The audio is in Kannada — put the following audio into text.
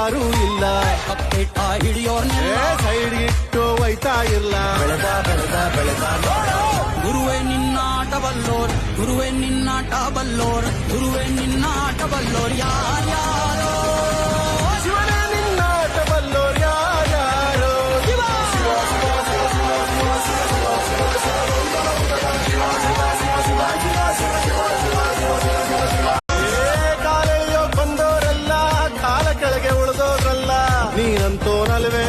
ಯಾರೂ ಇಲ್ಲ. ಕಪ್ಪಿಟ್ಟ ಹಿಡಿಯೋರ್ನೆಲ್ಲ ಸೈಡ್ಗಿಟ್ಟು ಒಯ್ತಾ ಇಲ್ಲ. ಬೆಳೆದ ಬೆಳೆದ ಬೆಳೆದ ನೋಡು. ಗುರುವೇ ನಿನ್ನಾಟ ಬಲ್ಲೋರ್, ಗುರುವೇ ನಿನ್ನಾಟ ಬಲ್ಲೋರ್, ಗುರುವೇ ನಿನ್ನಾಟ ಬಲ್ಲೋರ್ ಯಾರ್ಯಾರೋ. ಶಿವನೇ ನಿನ್ನಾಟ ಬಲ್ಲೋರ್ ಯಾರ್ಯಾರೋ. ಕಾಲೆಳೆಯೋ ಬಂದೋರೆಲ್ಲ ಕಾಲ ಕೆಳಗೆ ಉಳಿದೋದ್ರಲ್ಲ. ನೀನಂತೋನಲ್ವೇ